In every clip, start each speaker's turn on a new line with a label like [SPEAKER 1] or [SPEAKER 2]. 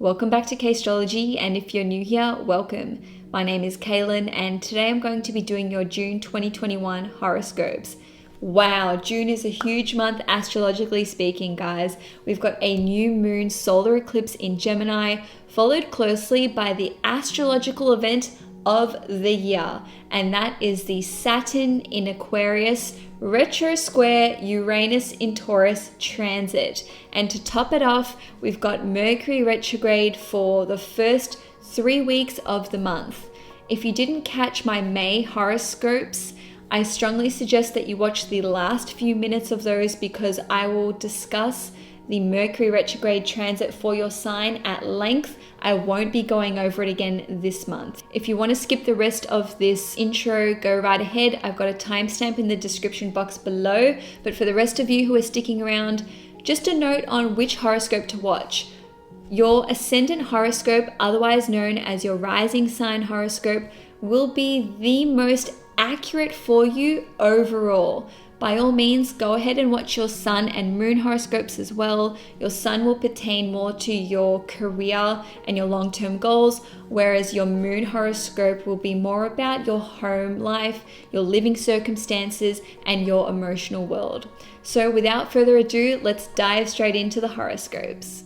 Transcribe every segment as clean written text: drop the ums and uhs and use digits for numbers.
[SPEAKER 1] Welcome back to CAISTROLOGY, and if you're new here, welcome. My name is Cailin, and today I'm going to be doing your June 2021 horoscopes. Wow, June is a huge month astrologically speaking, guys. We've got a new moon solar eclipse in Gemini, followed closely by the astrological event of the year, and that is the Saturn in Aquarius retro square Uranus in Taurus transit. And to top it off, we've got Mercury retrograde for the first 3 weeks of the month. If you didn't catch my May horoscopes, I strongly suggest that you watch the last few minutes of those, because I will discuss the Mercury retrograde transit for your sign at length. I won't be going over it again this month. If you want to skip the rest of this intro, go right ahead. I've got a timestamp in the description box below. But for the rest of you who are sticking around, just a note on which horoscope to watch. Your ascendant horoscope, otherwise known as your rising sign horoscope, will be the most accurate for you overall. By all means, go ahead and watch your sun and moon horoscopes as well. Your sun will pertain more to your career and your long-term goals, whereas your moon horoscope will be more about your home life, your living circumstances, and your emotional world. So without further ado, let's dive straight into the horoscopes.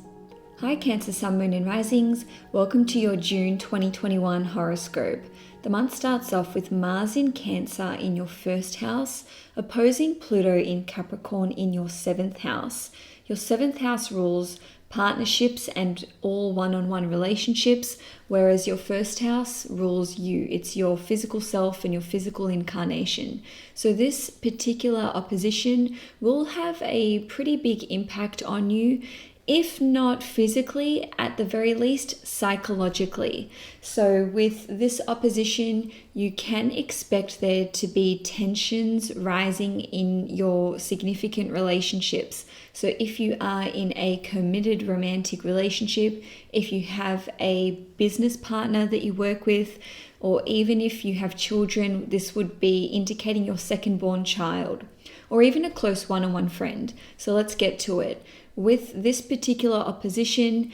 [SPEAKER 1] Hi Cancer, Sun, Moon and Risings. Welcome to your June 2021 horoscope. The month starts off with Mars in Cancer in your first house, opposing Pluto in Capricorn in your seventh house. Your seventh house rules partnerships and all one-on-one relationships, whereas your first house rules you. It's your physical self and your physical incarnation. So this particular opposition will have a pretty big impact on you, if not physically, at the very least psychologically. So with this opposition, you can expect there to be tensions rising in your significant relationships. So if you are in a committed romantic relationship, if you have a business partner that you work with, or even if you have children, this would be indicating your second-born child, or even a close one-on-one friend. So let's get to it. With this particular opposition,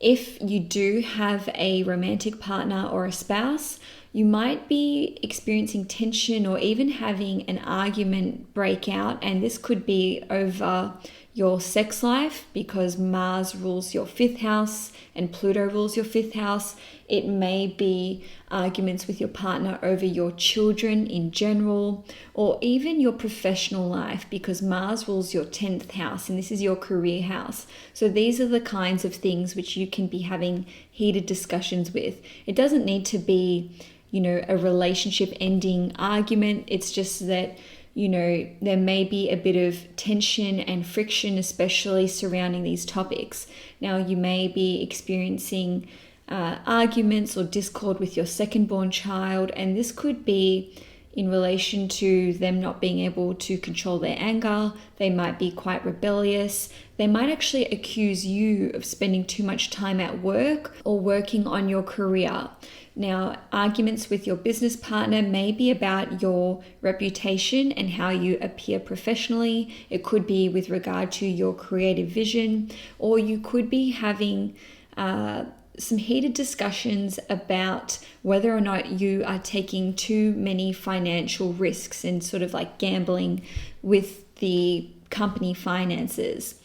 [SPEAKER 1] if you do have a romantic partner or a spouse, you might be experiencing tension or even having an argument break out, and this could be over your sex life because Mars rules your fifth house and Pluto rules your fifth house. It may be arguments with your partner over your children in general, or even your professional life because Mars rules your 10th house and this is your career house. So these are the kinds of things which you can be having heated discussions with. It doesn't need to be, a relationship ending argument. It's just that there may be a bit of tension and friction, especially surrounding these topics. Now, you may be experiencing arguments or discord with your second-born child, and this could be in relation to them not being able to control their anger. They might be quite rebellious. They might actually accuse you of spending too much time at work or working on your career. Now, arguments with your business partner may be about your reputation and how you appear professionally. It could be with regard to your creative vision, or you could be having some heated discussions about whether or not you are taking too many financial risks and sort of like gambling with the company finances.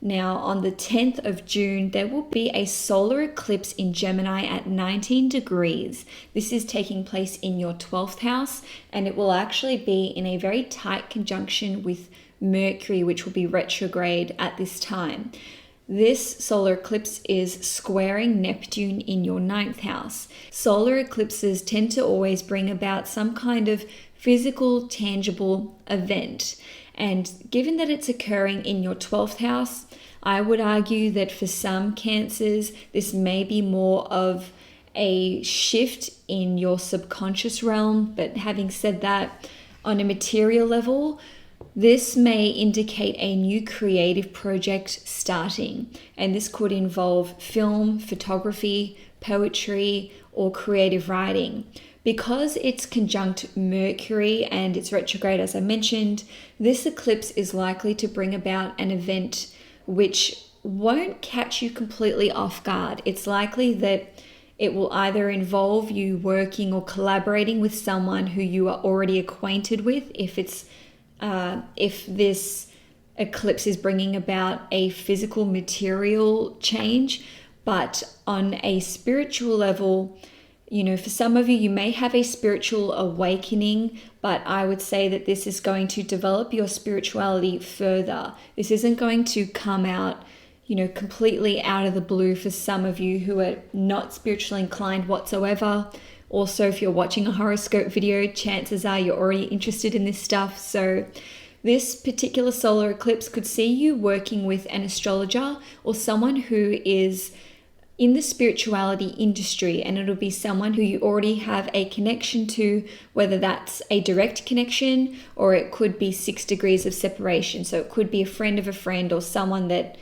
[SPEAKER 1] Now, on the 10th of June, there will be a solar eclipse in Gemini at 19 degrees. This is taking place in your 12th house, and it will actually be in a very tight conjunction with Mercury, which will be retrograde at this time. This solar eclipse is squaring Neptune in your 9th house. Solar eclipses tend to always bring about some kind of physical, tangible event. And given that it's occurring in your 12th house, I would argue that for some Cancers, this may be more of a shift in your subconscious realm. But having said that, on a material level, this may indicate a new creative project starting, and this could involve film, photography, poetry, or creative writing. Because it's conjunct Mercury and it's retrograde, as I mentioned, this eclipse is likely to bring about an event which won't catch you completely off guard. It's likely that it will either involve you working or collaborating with someone who you are already acquainted with, if this eclipse is bringing about a physical material change. But on a spiritual level, for some of you, you may have a spiritual awakening, but I would say that this is going to develop your spirituality further. This isn't going to come out, completely out of the blue for some of you who are not spiritually inclined whatsoever. Also, if you're watching a horoscope video, chances are you're already interested in this stuff. So this particular solar eclipse could see you working with an astrologer or someone who is in the spirituality industry, and it'll be someone who you already have a connection to, whether that's a direct connection or it could be 6 degrees of separation. So it could be a friend of a friend or someone that,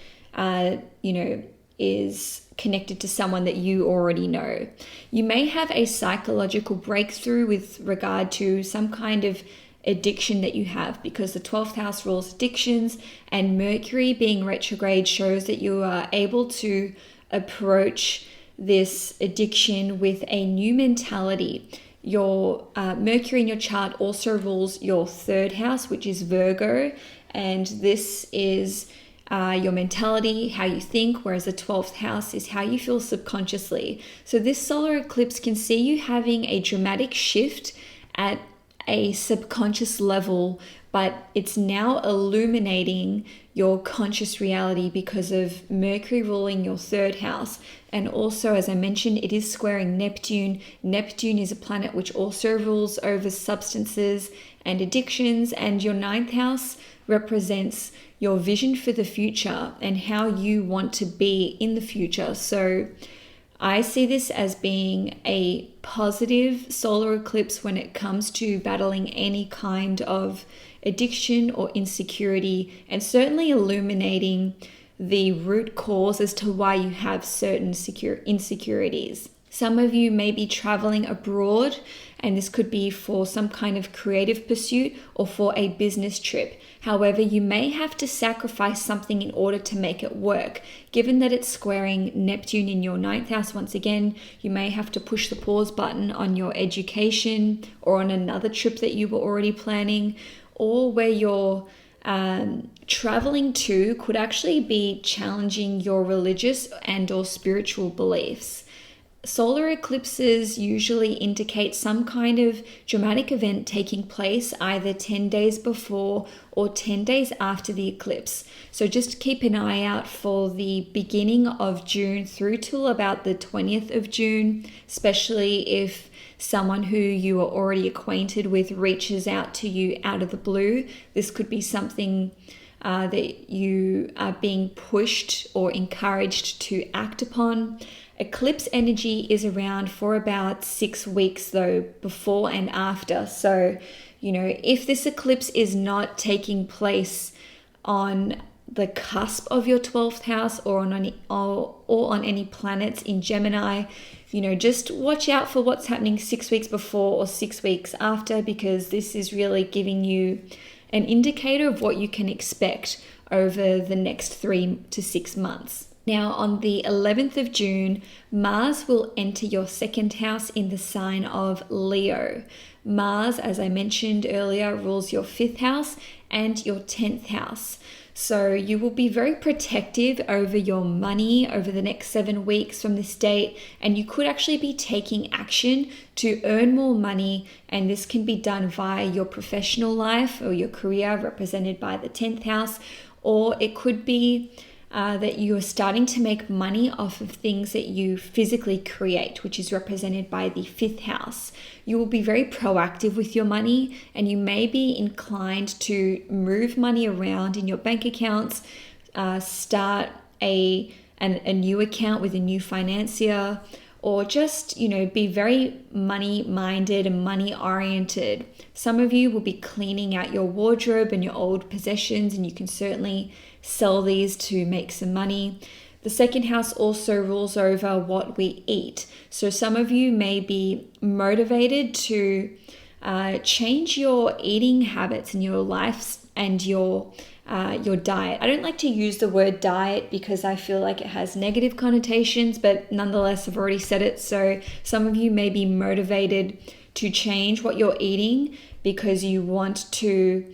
[SPEAKER 1] is connected to someone that you already know. You may have a psychological breakthrough with regard to some kind of addiction that you have, because the 12th house rules addictions, and Mercury being retrograde shows that you are able to approach this addiction with a new mentality. Your Mercury in your chart also rules your 3rd house, which is Virgo, and this is your mentality, how you think, whereas the 12th house is how you feel subconsciously. So this solar eclipse can see you having a dramatic shift at a subconscious level, but it's now illuminating your conscious reality because of Mercury ruling your 3rd house. And also, as I mentioned, it is squaring Neptune. Neptune is a planet which also rules over substances and addictions, and your 9th house represents your vision for the future and how you want to be in the future. So I see this as being a positive solar eclipse when it comes to battling any kind of addiction or insecurity, and certainly illuminating the root cause as to why you have certain insecurities. Some of you may be traveling abroad, and this could be for some kind of creative pursuit or for a business trip. However, you may have to sacrifice something in order to make it work. Given that it's squaring Neptune in your 9th house, once again, you may have to push the pause button on your education or on another trip that you were already planning, or where you're traveling to could actually be challenging your religious and or spiritual beliefs. Solar eclipses usually indicate some kind of dramatic event taking place either 10 days before or 10 days after the eclipse. So just keep an eye out for the beginning of June through till about the 20th of June, especially if someone who you are already acquainted with reaches out to you out of the blue. This could be something that you are being pushed or encouraged to act upon. Eclipse energy is around for about 6 weeks though, before and after. So, if this eclipse is not taking place on the cusp of your 12th house or on any planets in Gemini, just watch out for what's happening 6 weeks before or 6 weeks after, because this is really giving you an indicator of what you can expect over the next 3 to 6 months. Now, on the 11th of June, Mars will enter your 2nd house in the sign of Leo. Mars, as I mentioned earlier, rules your 5th house and your 10th house. So you will be very protective over your money over the next 7 weeks from this date, and you could actually be taking action to earn more money, and this can be done via your professional life or your career, represented by the 10th house, or it could be that you are starting to make money off of things that you physically create, which is represented by the 5th house. You will be very proactive with your money, and you may be inclined to move money around in your bank accounts, start a new account with a new financier, or just, be very money-minded and money-oriented. Some of you will be cleaning out your wardrobe and your old possessions, and you can certainly sell these to make some money. The 2nd house also rules over what we eat. So some of you may be motivated to change your eating habits and your life and your your diet. I don't like to use the word diet because I feel like it has negative connotations, but nonetheless, I've already said it. So some of you may be motivated to change what you're eating because you want to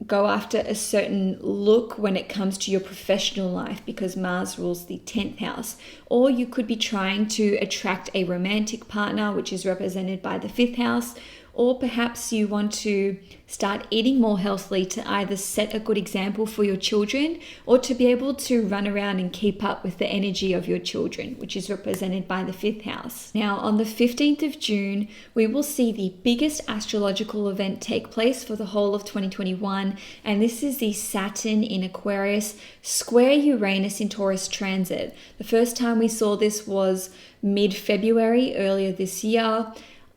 [SPEAKER 1] go after a certain look when it comes to your professional life because Mars rules the 10th house. Or you could be trying to attract a romantic partner, which is represented by the 5th house. Or perhaps you want to start eating more healthily to either set a good example for your children or to be able to run around and keep up with the energy of your children, which is represented by the 5th house. Now, on the 15th of June, we will see the biggest astrological event take place for the whole of 2021, and this is the Saturn in Aquarius square Uranus in Taurus transit. The first time we saw this was mid-February earlier this year.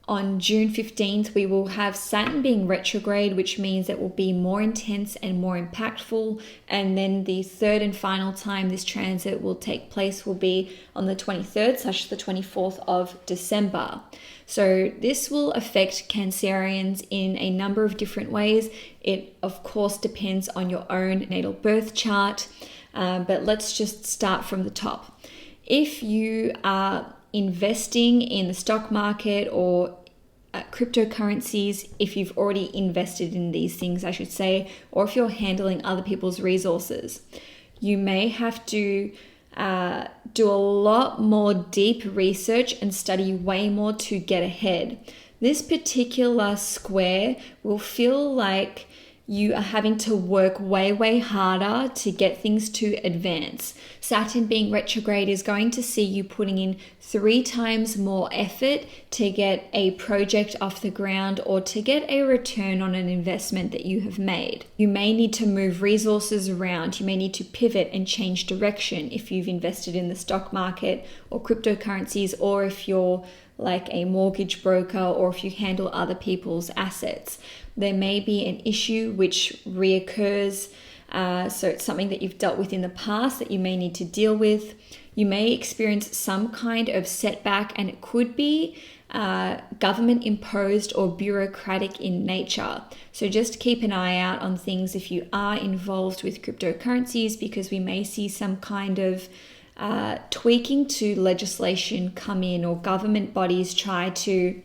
[SPEAKER 1] On June 15th, we will have Saturn being retrograde, which means it will be more intense and more impactful. And then the third and final time this transit will take place will be on the 23rd / the 24th of December. So this will affect Cancerians in a number of different ways. It, of course, depends on your own natal birth chart. But let's just start from the top. If you are investing in the stock market or cryptocurrencies, if you've already invested in these things, I should say, or if you're handling other people's resources, you may have to do a lot more deep research and study way more to get ahead. This particular square will feel like you are having to work way harder to get things to advance. Saturn being retrograde is going to see you putting in 3 times more effort to get a project off the ground or to get a return on an investment that you have made. You may need to move resources around. You may need to pivot and change direction if you've invested in the stock market or cryptocurrencies, or if you're like a mortgage broker, or if you handle other people's assets. There may be an issue which reoccurs, so it's something that you've dealt with in the past that you may need to deal with. You may experience some kind of setback, and it could be government imposed or bureaucratic in nature. So just keep an eye out on things if you are involved with cryptocurrencies, because we may see some kind of tweaking to legislation come in, or government bodies try to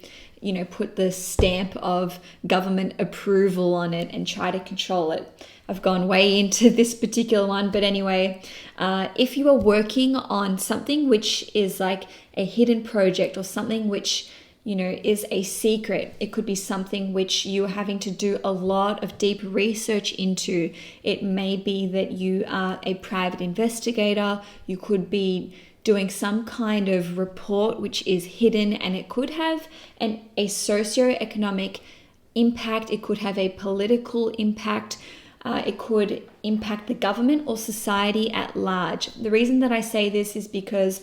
[SPEAKER 1] put the stamp of government approval on it and try to control it. I've gone way into this particular one, but anyway, if you are working on something which is like a hidden project or something which is a secret, it could be something which you are having to do a lot of deep research into. It may be that you are a private investigator. You could be doing some kind of report which is hidden, and it could have a socioeconomic impact. It could have a political impact. It could impact the government or society at large. The reason that I say this is because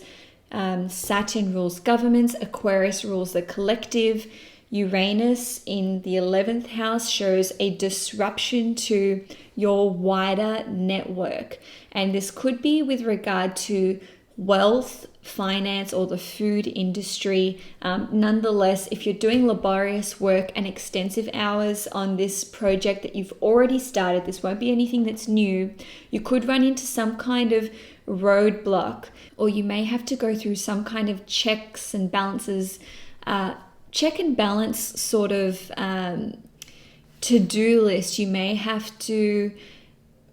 [SPEAKER 1] Saturn rules governments, Aquarius rules the collective. Uranus in the 11th house shows a disruption to your wider network. And this could be with regard to wealth, finance, or the food industry. Nonetheless, if you're doing laborious work and extensive hours on this project that you've already started, this won't be anything that's new, you could run into some kind of roadblock, or you may have to go through some kind of checks and balances, check and balance sort of to-do list. You may have to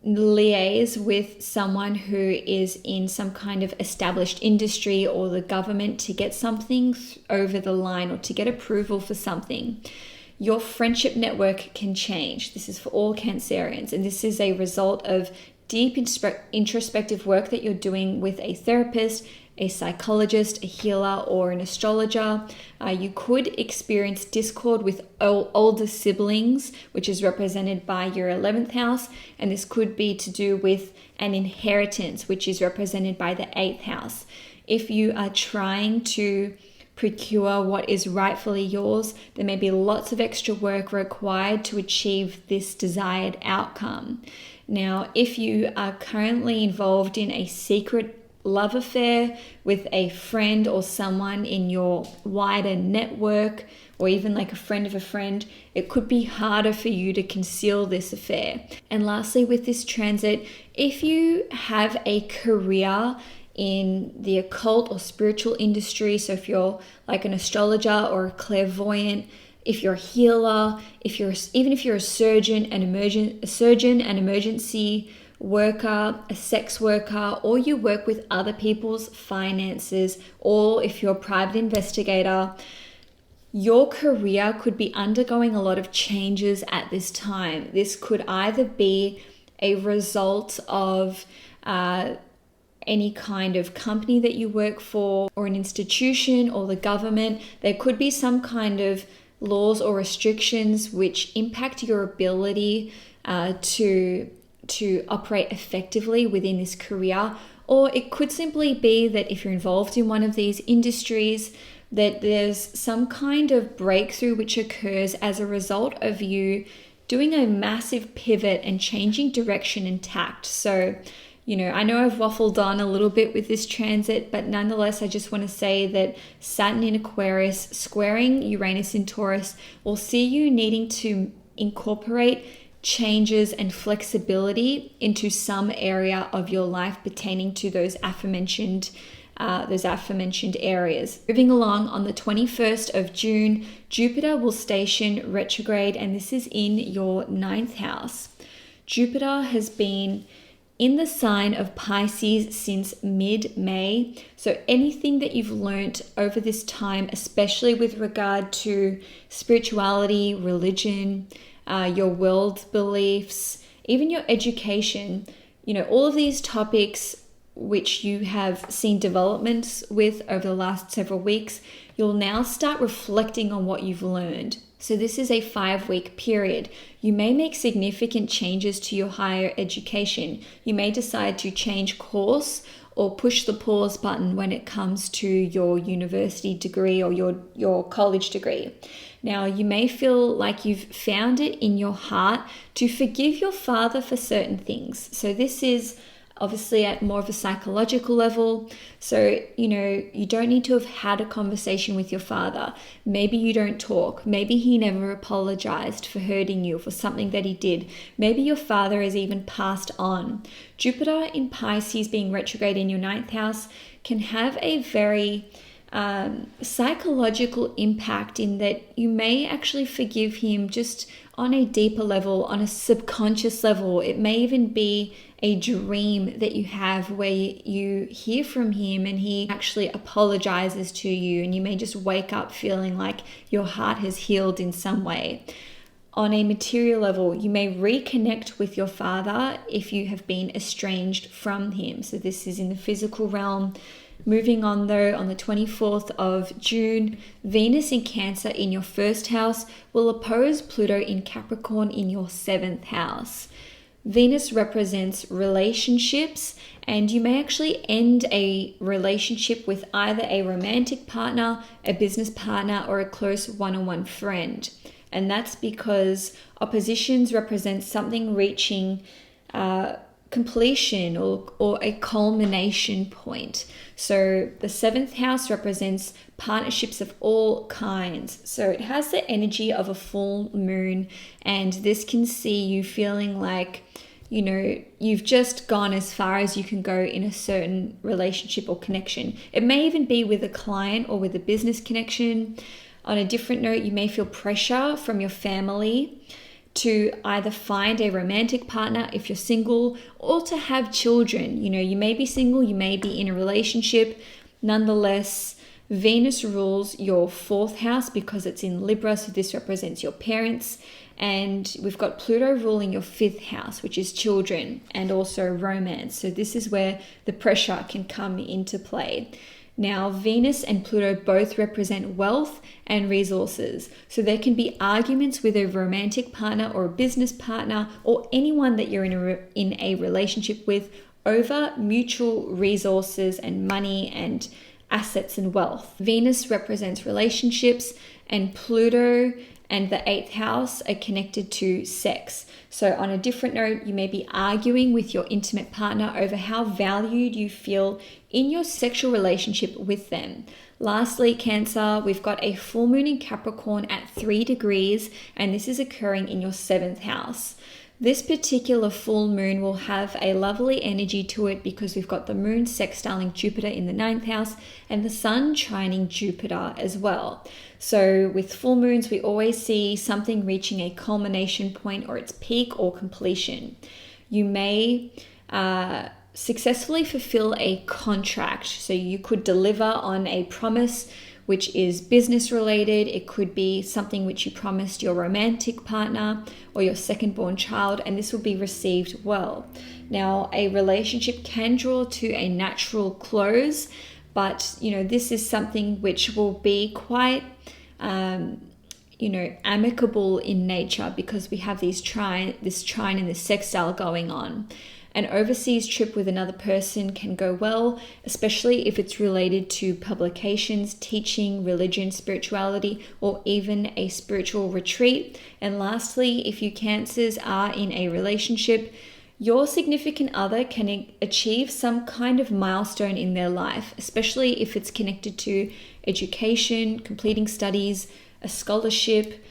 [SPEAKER 1] liaise with someone who is in some kind of established industry or the government to get something over the line or to get approval for something. Your friendship network can change. This is for all Cancerians, and this is a result of deep introspective work that you're doing with a therapist, a psychologist, a healer, or an astrologer. You could experience discord with older siblings, which is represented by your 11th house, and this could be to do with an inheritance, which is represented by the 8th house. If you are trying to procure what is rightfully yours, there may be lots of extra work required to achieve this desired outcome. Now, if you are currently involved in a secret love affair with a friend or someone in your wider network, or even like a friend of a friend, it could be harder for you to conceal this affair. And lastly, with this transit, if you have a career in the occult or spiritual industry, so if you're like an astrologer or a clairvoyant, if you're a healer, if you're a surgeon, an emergency worker, a sex worker, or you work with other people's finances, or if you're a private investigator, your career could be undergoing a lot of changes at this time. This could either be a result of any kind of company that you work for, or an institution, or the government. There could be some kind of laws or restrictions which impact your ability to operate effectively within this career. Or it could simply be that if you're involved in one of these industries, that there's some kind of breakthrough which occurs as a result of you doing a massive pivot and changing direction and tact. So, I know I've waffled on a little bit with this transit, but nonetheless, I just want to say that Saturn in Aquarius squaring Uranus in Taurus will see you needing to incorporate changes and flexibility into some area of your life pertaining to those aforementioned areas. Moving along, on the 21st of June, Jupiter will station retrograde, and this is in your 9th house. Jupiter has been in the sign of Pisces since mid-May. So anything that you've learnt over this time, especially with regard to spirituality, religion, your world beliefs, even your education, all of these topics which you have seen developments with over the last several weeks, you'll now start reflecting on what you've learned. So this is a 5-week period. You may make significant changes to your higher education. You may decide to change course or push the pause button when it comes to your university degree or your college degree. Now, you may feel like you've found it in your heart to forgive your father for certain things. So this is obviously at more of a psychological level. So, you don't need to have had a conversation with your father. Maybe you don't talk. Maybe he never apologized for hurting you for something that he did. Maybe your father has even passed on. Jupiter in Pisces being retrograde in your 9th house can have a very psychological impact in that you may actually forgive him just on a deeper level, on a subconscious level. It may even be a dream that you have where you hear from him and he actually apologizes to you, and you may just wake up feeling like your heart has healed in some way. On a material level, you may reconnect with your father if you have been estranged from him. So this is in the physical realm. Moving on though, on the 24th of June, Venus in Cancer in your 1st house will oppose Pluto in Capricorn in your 7th house. Venus represents relationships, and you may actually end a relationship with either a romantic partner, a business partner, or a close one-on-one friend. And that's because oppositions represent something reaching completion or a culmination point. So the 7th house represents partnerships of all kinds. So it has the energy of a full moon, and this can see you feeling like, you've just gone as far as you can go in a certain relationship or connection. It may even be with a client or with a business connection. On a different note, you may feel pressure from your family to either find a romantic partner if you're single, or to have children. You may be single, you may be in a relationship. Nonetheless, Venus rules your 4th house because it's in Libra, so this represents your parents. And we've got Pluto ruling your 5th house, which is children and also romance. So this is where the pressure can come into play. Now, Venus and Pluto both represent wealth and resources. So there can be arguments with a romantic partner or a business partner or anyone that you're in a relationship with over mutual resources and money and assets and wealth. Venus represents relationships, and Pluto and the 8th house are connected to sex. So on a different note, you may be arguing with your intimate partner over how valued you feel in your sexual relationship with them. Lastly, Cancer, we've got a full moon in Capricorn at 3 degrees, and this is occurring in your 7th house. This particular full moon will have a lovely energy to it because we've got the moon sextiling Jupiter in the 9th house and the sun trining Jupiter as well. So with full moons, we always see something reaching a culmination point or its peak or completion. You may successfully fulfill a contract. So you could deliver on a promise which is business related. It could be something which you promised your romantic partner or your second born child, and this will be received well. Now, a relationship can draw to a natural close, but this is something which will be quite amicable in nature because we have this trine and this sextile going on. An overseas trip with another person can go well, especially if it's related to publications, teaching, religion, spirituality, or even a spiritual retreat. And lastly, if you Cancers are in a relationship, your significant other can achieve some kind of milestone in their life, especially if it's connected to education, completing studies, a scholarship.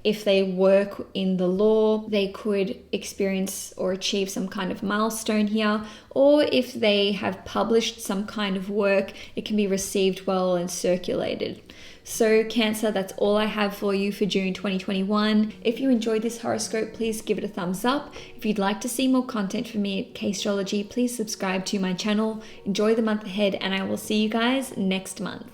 [SPEAKER 1] If they work in the law, they could experience or achieve some kind of milestone here. Or if they have published some kind of work, it can be received well and circulated. So Cancer, that's all I have for you for June 2021. If you enjoyed this horoscope, please give it a thumbs up. If you'd like to see more content from me at CAISTROLOGY, please subscribe to my channel. Enjoy the month ahead, and I will see you guys next month.